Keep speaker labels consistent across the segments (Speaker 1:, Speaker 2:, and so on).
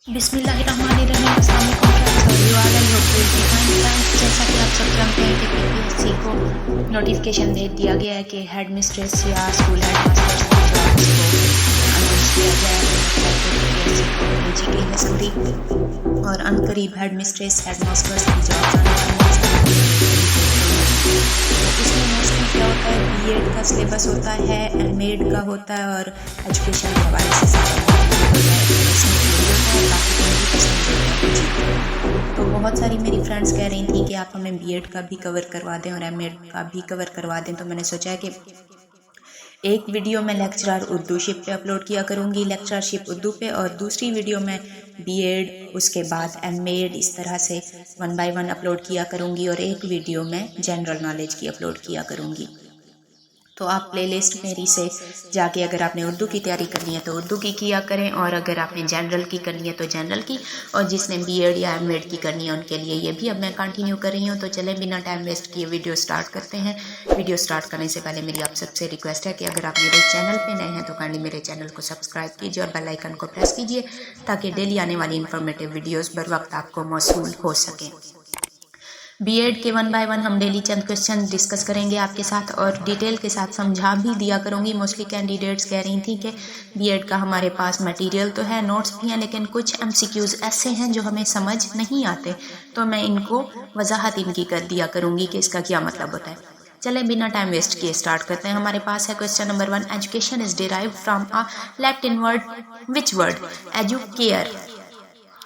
Speaker 1: बिस्मिल्लाहिर्रहमानिर्रहीम। अस्सलाम वालेकुम friends, how you all? I hope you will be fine friends. जैसा कि आप सब जानते हैं कि पीपीएससी को नोटिफिकेशन दे दिया गया है कि हेड मिस्ट्रेस या स्कूल हेड मास्टर्स की जॉब्स को अनाउंस किया जाए, मतलब कि पीपीएससी को भेजी गई है सभी, और अनकरीब हेड मिस्ट्रेस हेड मास्टर्स की जॉब्स आने वाली हैं। तो इसमें मोस्टली क्या होता है, बीएड का सिलेबस होता है, एमएड का होता है, और एजुकेशन के हवाले से सारा तो बहुत सारी मेरी फ्रेंड्स कह रही थी कि आप हमें बीएड का भी कवर करवा दें और एमएड का भी कवर करवा दें। तो मैंने सोचा है कि एक वीडियो मैं लेक्चरर उर्दूशिप पे अपलोड किया करूँगी, लेक्चरशिप उर्दू पे, और दूसरी वीडियो मैं बीएड, उसके बाद एमएड, इस तरह से 1 बाय 1 अपलोड किया करूँगी, और एक वीडियो मैं जनरल नॉलेज की अपलोड किया करूँगी। तो आप प्लेलिस्ट मेरी से जाके अगर आपने उर्दू की तैयारी करनी है तो उर्दू की किया करें, और अगर आपने जनरल की करनी है तो जनरल की, और जिसने बीएड या एमएड की करनी है उनके लिए ये भी अब मैं कंटिन्यू कर रही हूँ। तो चलें बिना टाइम वेस्ट किए वीडियो स्टार्ट करते हैं। वीडियो स्टार्ट करने से पहले मेरी आप सबसे रिक्वेस्ट है कि अगर आप मेरे चैनल पर नए हैं तो काइंडली मेरे चैनल को सब्सक्राइब कीजिए और बेल आइकन को प्रेस कीजिए ताकि डेली आने वाली इन्फॉर्मेटिव वीडियोज़ बर वक्त आपको मौसूल हो सकें। बीएड के 1 बाय 1 हम डेली चंद क्वेश्चन डिस्कस करेंगे आपके साथ, और डिटेल के साथ समझा भी दिया करूँगी। मोस्टली कैंडिडेट्स कह रही थी कि बीएड का हमारे पास मटेरियल तो है, नोट्स भी हैं, लेकिन कुछ एमसीक्यूज़ ऐसे हैं जो हमें समझ नहीं आते, तो मैं इनको वजाहत इनकी कर दिया करूँगी कि इसका क्या मतलब होता है। चलें बिना टाइम वेस्ट किए स्टार्ट करते हैं। हमारे पास है question number 1, education is derived from a Latin word which word? Educare.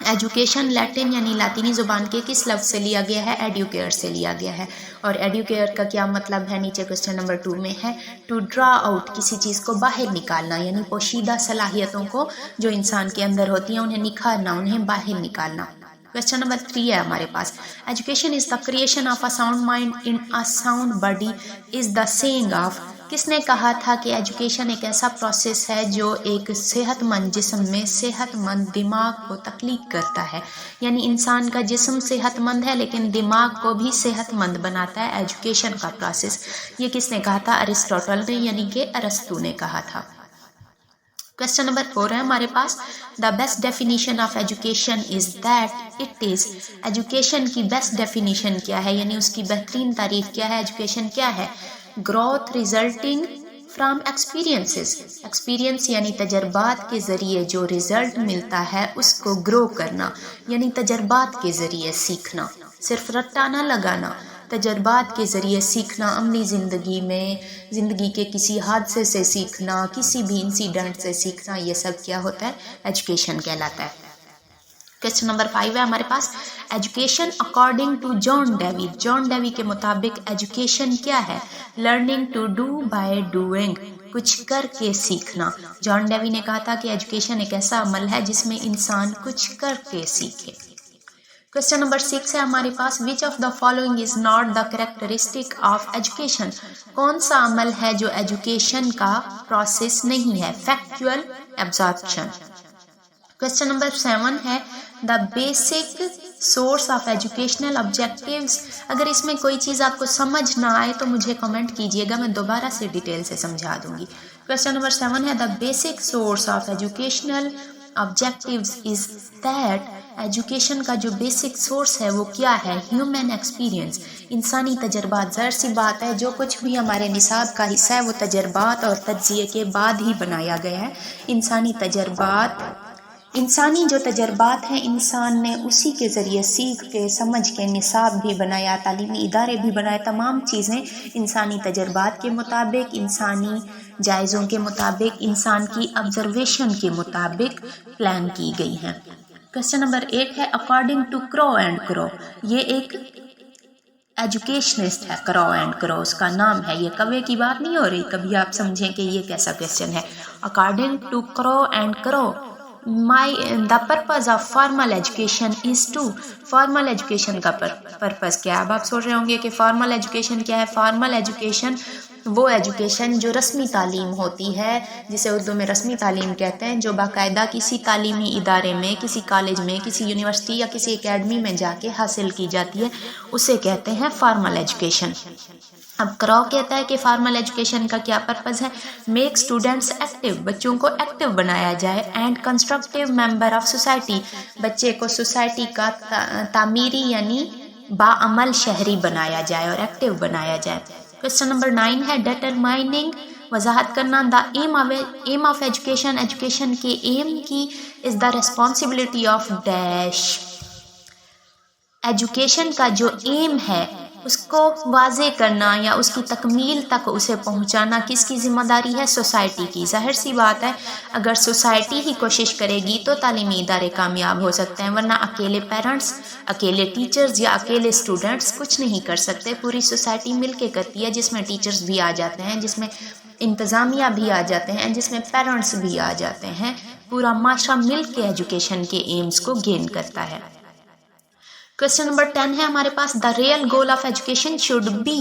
Speaker 1: Education Latin यानी लातीनी ज़ुबान के किस लफ्ज़ से लिया गया है? एडुकेयर से लिया गया है। और एडुकेयर का क्या मतलब है? नीचे क्वेश्चन नंबर 2 में है, टू ड्रा आउट, किसी चीज़ को बाहर निकालना, यानी पोशीदा सलाहियतों को जो इंसान के अंदर होती हैं उन्हें निखारना, उन्हें बाहर निकालना। क्वेश्चन नंबर 3 है हमारे पास, education is the creation of a sound mind in a sound body is the saying of. किसने कहा था कि एजुकेशन एक ऐसा प्रोसेस है जो एक सेहतमंद जिस्म में सेहतमंद दिमाग को तख्लीक करता है, यानी इंसान का जिस्म सेहतमंद है लेकिन दिमाग को भी सेहतमंद बनाता है एजुकेशन का प्रोसेस। ये किसने कहा था? अरिस्टोटल ने, यानी कि अरस्तू ने कहा था। क्वेश्चन नंबर 4 है हमारे पास, the best definition of education is that it is. Education की बेस्ट डेफिनेशन क्या है, यानी उसकी बेहतरीन तारीफ क्या है? एजुकेशन क्या है? Growth resulting from experiences. Experience यानी तजर्बात के ज़रिए जो रिज़ल्ट मिलता है उसको ग्रो करना, यानी तजर्बात के ज़रिए सीखना, सिर्फ रट्टा ना लगाना, तजर्बात के ज़रिए सीखना, अमली ज़िंदगी में, ज़िंदगी के किसी हादसे से सीखना, किसी भी इंसिडेंट से सीखना, ये सब क्या होता है? एजुकेशन कहलाता है। क्वेश्चन नंबर 5 है हमारे पास, education according to John Dewey. John Dewey के मुताबिक एजुकेशन क्या है? Learning to do by doing, कुछ करके सीखना। जॉन डेवी ने कहा था कि एजुकेशन एक ऐसा अमल है जिसमें इंसान कुछ करके सीखे। क्वेश्चन नंबर 6 है हमारे पास, which of the following is not the characteristic of education. कौन सा अमल है जो एजुकेशन का प्रोसेस नहीं है? Factual absorption. क्वेश्चन नंबर 7 है, the basic source of educational objectives. अगर इसमें कोई चीज़ आपको समझ ना आए तो मुझे कमेंट कीजिएगा, मैं दोबारा से डिटेल से समझा दूंगी। क्वेश्चन नंबर 7 है, the basic source of educational objectives is that. Education का जो बेसिक सोर्स है वो क्या है? ह्यूमन एक्सपीरियंस, इंसानी तजर्बात। ज़ाहिर सी बात है जो कुछ भी हमारे निसाब का हिस्सा है वो तजर्बात और तज्जिए के बाद ही बनाया गया है। इंसानी तजर्बात, इंसानी जो तजर्बात हैं इंसान ने उसी के ज़रिए सीख के समझ के निसाब भी बनाया, तालीमी इदारे भी बनाए। तमाम चीज़ें इंसानी तजर्बात के मुताबिक, इंसानी जायज़ों के मुताबिक, इंसान की ऑब्जर्वेशन के मुताबिक प्लान की गई हैं। क्वेश्चन नंबर 8 है, according to Crow and Crow. ये एक एजुकेशनिस्ट है, क्रो एंड क्रो उसका नाम है। ये कौवे की बात नहीं हो रही, कभी आप समझें कि ये कैसा क्वेश्चन है। According to Crow and Crow, the purpose of formal education is to. Formal education का पर्पज़ क्या है? अब आप सोच रहे होंगे कि फॉर्मल एजुकेशन क्या है। फॉर्मल एजुकेशन वो एजुकेशन जो रस्मी तालीम होती है, जिसे उर्दू में रस्मी तालीम कहते हैं, जो बाकायदा किसी तालीमी इदारे में, किसी कॉलेज में, किसी यूनिवर्सिटी या किसी एकेडमी में जाके हासिल की जाती है, उसे कहते हैं फॉर्मल एजुकेशन। اب کرو کہتا ہے کہ فارمل ایجوکیشن کا کیا پرپز ہے، میک اسٹوڈنٹس ایکٹیو، بچوں کو ایکٹیو بنایا جائے، and constructive member of society, بچے کو سوسائٹی کا تعمیری یعنی باعمل شہری بنایا جائے اور ایکٹیو بنایا جائے۔ کویسچن نمبر 9 ہے ڈیٹرمائننگ، وضاحت کرنا، the aim of education, education کے ایم کی is the responsibility of dash, education کا جو ایم ہے اس کو واضح کرنا یا اس کی تکمیل تک اسے پہنچانا کس کی ذمہ داری ہے، سوسائٹی کی۔ ظاہر سی بات ہے اگر سوسائٹی ہی کوشش کرے گی تو تعلیمی ادارے کامیاب ہو سکتے ہیں، ورنہ اکیلے پیرنٹس، اکیلے ٹیچرز یا اکیلے اسٹوڈنٹس کچھ نہیں کر سکتے، پوری سوسائٹی مل کے کرتی ہے، جس میں ٹیچرز بھی آ جاتے ہیں، جس میں انتظامیہ بھی آ جاتے ہیں، جس میں پیرنٹس بھی آ جاتے ہیں، پورا معاشرہ مل کے ایجوکیشن کے ایمز کو گین کرتا ہے۔ کویسچن نمبر 10 ہے ہمارے پاس، the real goal of education should be,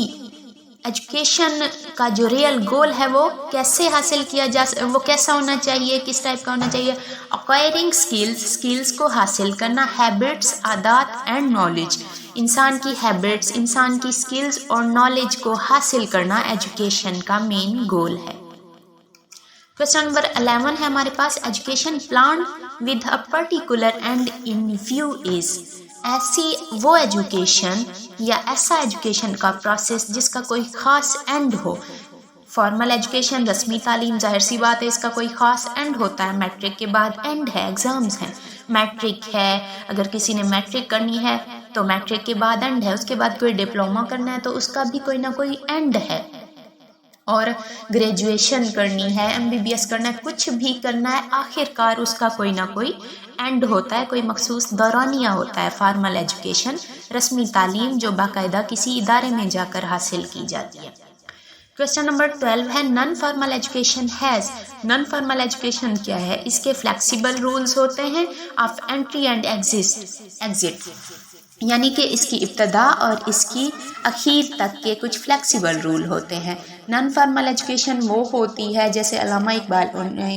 Speaker 1: education کا جو ریئل گول ہے وہ کیسے حاصل کیا جا وہ کیسا ہونا چاہیے، کس ٹائپ کا ہونا چاہیے، اکوائرنگ اسکلز کو حاصل کرنا، ہیبٹس، عادات اینڈ نالج، انسان کی ہیبٹس، انسان کی اسکلز اور نالج کو حاصل کرنا ایجوکیشن کا مین گول ہے۔ کویسچن نمبر 11 ہے ہمارے پاس، education plan with a particular end in view is, ایسی وہ ایجوکیشن یا ایسا ایجوکیشن کا پروسیس جس کا کوئی خاص اینڈ ہو۔ فارمل ایجوکیشن، رسمی تعلیم، ظاہر سی بات ہے اس کا کوئی خاص اینڈ ہوتا ہے، میٹرک کے بعد اینڈ ہے، ایگزامز ہیں، میٹرک ہے، اگر کسی نے میٹرک کرنی ہے تو میٹرک کے بعد اینڈ ہے، اس کے بعد کوئی ڈپلومہ کرنا ہے تو اس کا بھی کوئی نہ کوئی اینڈ ہے، اور گریجویشن کرنی ہے، MBBS کرنا ہے، کچھ بھی کرنا ہے، آخر کار اس کا کوئی نہ کوئی اینڈ ہوتا ہے، کوئی مخصوص دورانیہ ہوتا ہے۔ فارمل ایجوکیشن رسمی تعلیم جو باقاعدہ کسی ادارے میں جا کر حاصل کی جاتی ہے۔ کویسچن نمبر 12 ہے non formal education has, non formal education کیا ہے، اس کے فلیکسیبل رولز ہوتے ہیں آف انٹری اینڈ ایگزٹ، یعنی کہ اس کی ابتدا اور اس کی اخیر تک کے کچھ فلیکسیبل رول ہوتے ہیں۔ نان فارمل ایجوکیشن وہ ہوتی ہے جیسے علامہ اقبال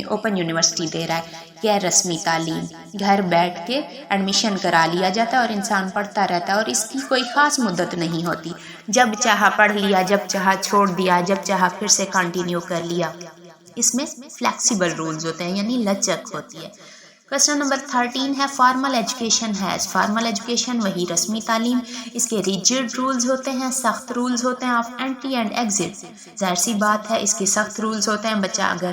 Speaker 1: اوپن یونیورسٹی دے رہا ہے، غیر رسمی تعلیم، گھر بیٹھ کے ایڈمیشن کرا لیا جاتا ہے اور انسان پڑھتا رہتا ہے، اور اس کی کوئی خاص مدت نہیں ہوتی، جب چاہا پڑھ لیا، جب چاہا چھوڑ دیا، جب چاہا پھر سے کنٹینیو کر لیا۔ اس میں فلیکسیبل رولز ہوتے ہیں یعنی لچک ہوتی ہے۔ کویسچن نمبر 13 ہے formal education has, formal education وہی رسمی تعلیم، اس کے ریجڈ رولز ہوتے ہیں، سخت رولز ہوتے ہیں آف انٹری اینڈ ایگزٹ، ظاہر سی بات ہے اس کے سخت رولز ہوتے ہیں، بچہ اگر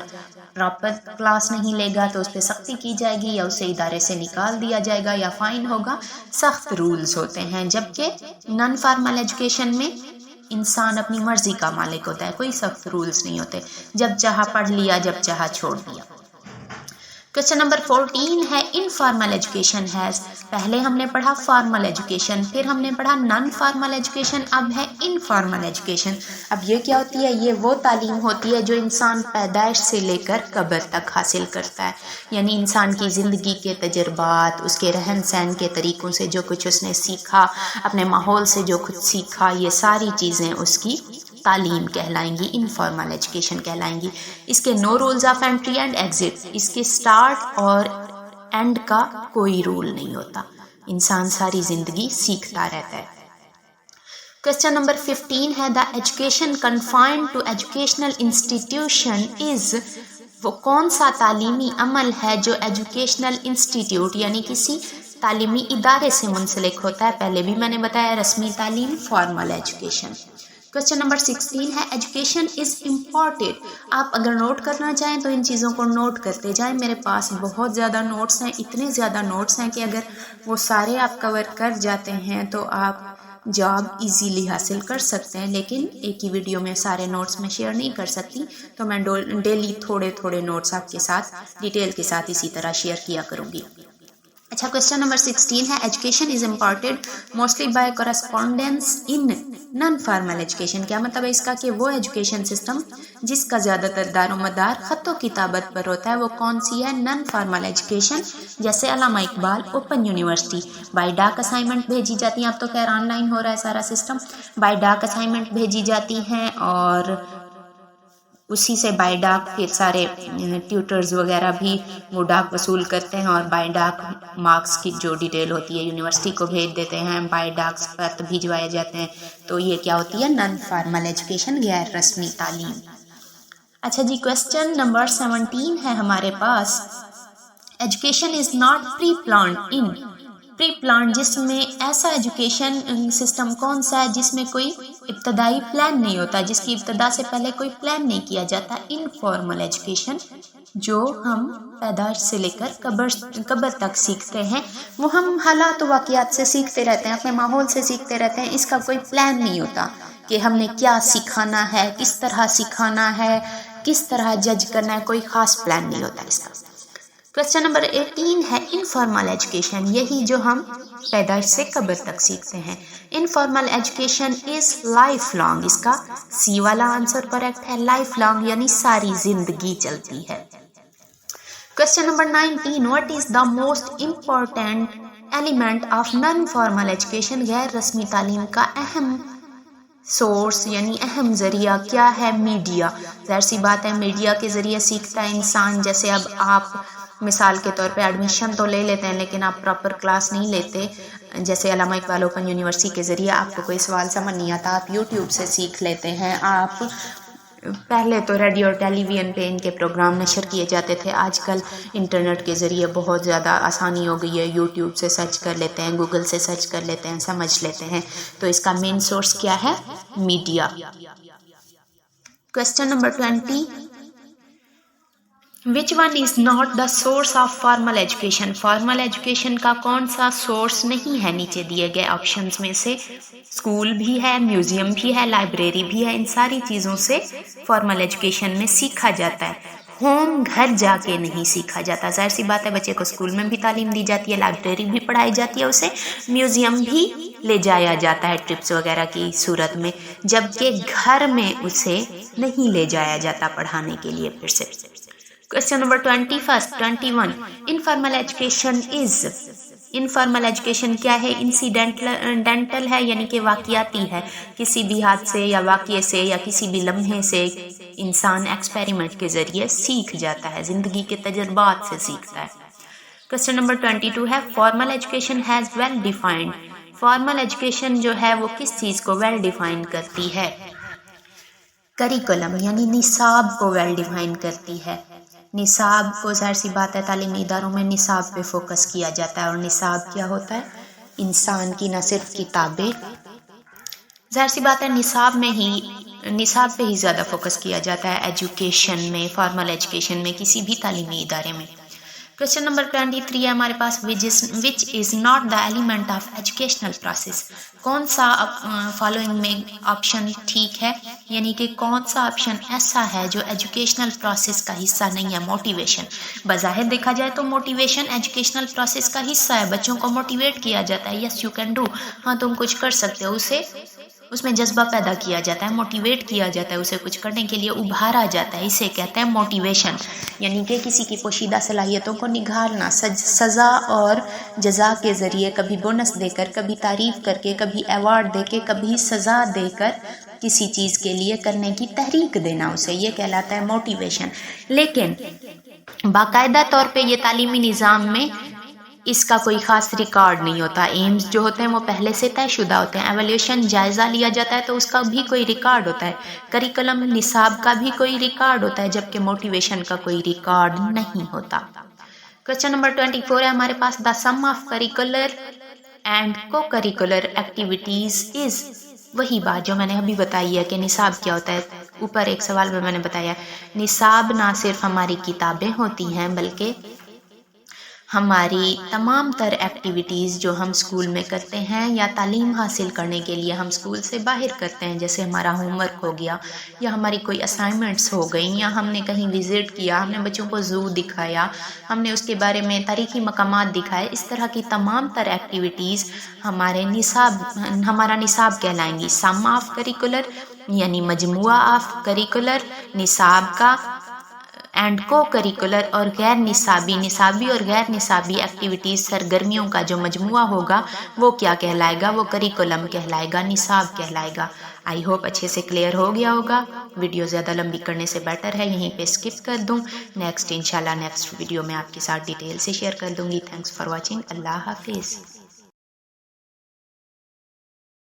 Speaker 1: پراپر کلاس نہیں لے گا تو اس پہ سختی کی جائے گی یا اسے ادارے سے نکال دیا جائے گا یا فائن ہوگا، سخت رولز ہوتے ہیں، جبکہ نان فارمل ایجوکیشن میں انسان اپنی مرضی کا مالک ہوتا ہے، کوئی سخت رولز نہیں ہوتے، جب چاہا پڑھ لیا، جب چاہا چھوڑ دیا۔ کویسچن نمبر 14 ہے انفارمل ایجوکیشن ہیز، پہلے ہم نے پڑھا فارمل ایجوکیشن، پھر ہم نے پڑھا نان فارمل ایجوکیشن، اب ہے انفارمل ایجوکیشن۔ اب یہ کیا ہوتی ہے، یہ وہ تعلیم ہوتی ہے جو انسان پیدائش سے لے کر قبر تک حاصل کرتا ہے، یعنی انسان کی زندگی کے تجربات، اس کے رہن سہن کے طریقوں سے جو کچھ اس نے سیکھا، اپنے ماحول سے جو کچھ سیکھا، یہ ساری چیزیں اس کی تعلیم کہلائیں گی، انفارمل ایجوکیشن کہلائیں گی۔ اس کے no rules of entry and exit, اس کے سٹارٹ اور اینڈ کا کوئی رول نہیں ہوتا، انسان ساری زندگی سیکھتا رہتا ہے۔ کویسچن نمبر 15 ہے the education confined to educational institution is, وہ کون سا تعلیمی عمل ہے جو ایجوکیشنل انسٹیٹیوٹ یعنی کسی تعلیمی ادارے سے منسلک ہوتا ہے، پہلے بھی میں نے بتایا رسمی تعلیم، فارمل ایجوکیشن۔ کویسچن نمبر 16 ہے ایجوکیشن از امپورٹنٹ، آپ اگر نوٹ کرنا چاہیں تو ان چیزوں کو نوٹ کرتے جائیں، میرے پاس بہت زیادہ نوٹس ہیں، اتنے زیادہ نوٹس ہیں کہ اگر وہ سارے آپ کور کر جاتے ہیں تو آپ جاب ایزیلی حاصل کر سکتے ہیں، لیکن ایک ہی ویڈیو میں سارے نوٹس میں شیئر نہیں کر سکتی، تو میں ڈیلی تھوڑے تھوڑے نوٹس آپ کے ساتھ ڈیٹیل کے ساتھ اسی طرح شیئر کیا کروں گی۔ اچھا، کویسچن نمبر 16 ہے education is imparted mostly by correspondence in non formal education, کیا مطلب ہے اس کا کہ وہ ایجوکیشن سسٹم جس کا زیادہ تر دار و مدار خط و کتابت پر ہوتا ہے وہ کون سی ہے، نان فارمل ایجوکیشن، جیسے علامہ اقبال اوپن یونیورسٹی، بائی ڈاک اسائنمنٹ بھیجی جاتی ہیں، اب تو خیر آن لائن ہو رہا ہے سارا سسٹم، بائی ڈاک اسائنمنٹ بھیجی جاتی ہیں اور उसी से बाय डाक फिर सारे ट्यूटर्स वगैरह भी वो डाक वसूल करते हैं और बाय डाक मार्क्स की जो डिटेल होती है यूनिवर्सिटी को भेज देते हैं, बाय डाक पत्र भिजवाए जाते हैं। तो ये क्या होती है, नॉन फॉर्मल एजुकेशन, गैर रस्मी तालीम। अच्छा जी, क्वेश्चन नंबर 17 है हमारे पास, education is not pre planned in, pre plan जिसमें ऐसा एजुकेशन सिस्टम कौन सा है जिसमें कोई इब्तदाई प्लान नहीं होता, जिसकी इब्तदा से पहले कोई प्लान नहीं किया जाता। इनफॉर्मल एजुकेशन जो हम पैदाइश से लेकर कब्र तक सीखते हैं, वो हम हालात वाक़ियात से सीखते रहते हैं, अपने माहौल से सीखते रहते हैं। इसका कोई प्लान नहीं होता कि हमने क्या सिखाना है, किस तरह सिखाना है, किस तरह जज करना है, कोई ख़ास प्लान नहीं होता इसका। क्वेश्चन नंबर 18 है इनफॉर्मल एजुकेशन, यही जो हम पैदाइश से कब्र तक सीखते हैं। Informal education is life long, इसका सी वाला आंसर करेक्ट है, लाइफ लॉन्ग यानी सारी जिंदगी चलती है। Question number 19, what is the most important element of non formal education, गैर रस्मी तालीम का अहम सोर्स यानी अहम ज़रिया क्या है, मीडिया। ज़ाहिर सी बात है मीडिया के ज़रिए सीखता है इंसान। जैसे अब आप मिसाल के तौर पे एडमिशन तो ले लेते हैं लेकिन आप प्रॉपर क्लास नहीं लेते। जैसे अल्लामा इकबाल ओपन यूनिवर्सिटी के ज़रिए आपको कोई सवाल समझ नहीं आता, आप यूट्यूब से सीख लेते हैं। आप पहले तो रेडियो और टेलीविज़न पे इनके प्रोग्राम नशर किए जाते थे, आजकल इंटरनेट के ज़रिए बहुत ज़्यादा आसानी हो गई है, यूट्यूब से सर्च कर लेते हैं, गूगल से सर्च कर लेते हैं, समझ लेते हैं। तो इसका मेन सोर्स क्या है, media. Question number 20, which one is not the source of formal education, formal education का कौन सा सोर्स नहीं है नीचे दिए गए ऑप्शंस में से। स्कूल भी है, म्यूज़ियम भी है, लाइब्रेरी भी है, इन सारी चीज़ों से फॉर्मल एजुकेशन में सीखा जाता है। होम घर जाके नहीं सीखा जाता। ज़ाहिर सी बात है बच्चे को स्कूल में भी तालीम दी जाती है, लाइब्रेरी भी पढ़ाई जाती है, उसे म्यूज़ियम भी ले जाया जाता है ट्रिप्स वगैरह की सूरत में, जबकि घर में उसे नहीं ले जाया जाता पढ़ाने के लिए फिर से। Question number 21, informal education is, informal education क्या है, इंसिडेंटल है यानी कि वाक़ियाती है, किसी भी हादसे या वाक़ये से या किसी भी लम्हे से इंसान एक्सपेरिमेंट के ज़रिए सीख जाता है, ज़िंदगी के तजुर्बात से सीखता है। क्वेश्चन नंबर 22 है formal education has well defined, formal education जो है वो किस चीज़ को वेल डिफाइन करती है, करिकुलम यानी निसाब को वेल डिफाइन करती है। निसाब को ज़ाहिर सी बात है तालीमी इदारों में निसाब पे फोकस किया जाता है, और निसाब क्या होता है, इंसान की न सिर्फ किताबें, ज़ाहिर सी बात है निसाब पे ही ज़्यादा फोकस किया जाता है एजुकेशन में, फॉर्मल एजुकेशन में, किसी भी तालीमी इदारे में। क्वेश्चन नंबर 23 है हमारे पास, which is not the element of educational process, कौन सा फॉलोइंग में ऑप्शन ठीक है, यानी कि कौन सा ऑप्शन ऐसा है जो एजुकेशनल प्रोसेस का हिस्सा नहीं है। मोटिवेशन, बज़ाहिर देखा जाए तो मोटिवेशन एजुकेशनल प्रोसेस का हिस्सा है, बच्चों को मोटिवेट किया जाता है, यस यू कैन डू, हाँ तुम कुछ कर सकते हो, उसे उसमें जज्बा पैदा किया जाता है, मोटिवेट किया जाता है, उसे कुछ करने के लिए उभारा जाता है, इसे कहते हैं मोटिवेशन। यानी कि किसी की पोशीदा सलाहियतों को निखारना, सज़ा और जज़ा के ज़रिए, कभी बोनस देकर, कभी तारीफ़ करके, कभी अवार्ड देके, कभी सज़ा देकर किसी चीज़ के लिए करने की तहरीक देना, उसे ये कहलाता है मोटिवेशन। लेकिन बाकायदा तौर पे ये तालीमी निज़ाम में इसका कोई ख़ास रिकॉर्ड नहीं होता। एम्स जो होते हैं वो पहले से तयशुदा होते हैं, एवल्यूशन जायज़ा लिया जाता है तो उसका भी कोई रिकॉर्ड होता है, करिकुलम निसाब का भी कोई रिकॉर्ड होता है, जबकि मोटिवेशन का कोई रिकॉर्ड नहीं होता। क्वेश्चन नंबर 24 है हमारे पास, the sum of curricular and co curricular activities is, वही बात जो मैंने अभी बताई है कि निसाब क्या होता है। ऊपर एक सवाल में मैंने बताया निसाब ना सिर्फ हमारी किताबें होती हैं बल्कि हमारी तमाम तर एक्टिविटीज़ जो हम स्कूल में करते हैं या तालीम हासिल करने के लिए हम स्कूल से बाहर करते हैं, जैसे हमारा होमवर्क हो गया या हमारी कोई असाइनमेंट्स हो गई, या हमने कहीं विज़िट किया, हमने बच्चों को ज़ू दिखाया, हमने उसके बारे में तारीख़ी मकामात दिखाए, इस तरह की तमाम तर एक्टिविटीज़ हमारा निसाब कहलाएंगी। सम ऑफ करिकुलर यानी मजमुआ ऑफ करिकुलर, निसाब का اینڈ کو کریکولر اور غیر نصابی اور غیر نصابی ایکٹیویٹیز سرگرمیوں کا جو مجموعہ ہوگا وہ کیا کہلائے گا؟ وہ کریکولم کہلائے گا، نصاب کہلائے گا۔ آئی ہوپ اچھے سے کلیئر ہو گیا ہوگا۔ ویڈیو زیادہ لمبی کرنے سے بیٹر ہے یہیں پہ اسکپ کر دوں، انشاءاللہ نیکسٹ ویڈیو میں آپ کے ساتھ ڈیٹیل سے شیئر کر دوں گی۔ تھینکس فار واچنگ، اللہ حافظ۔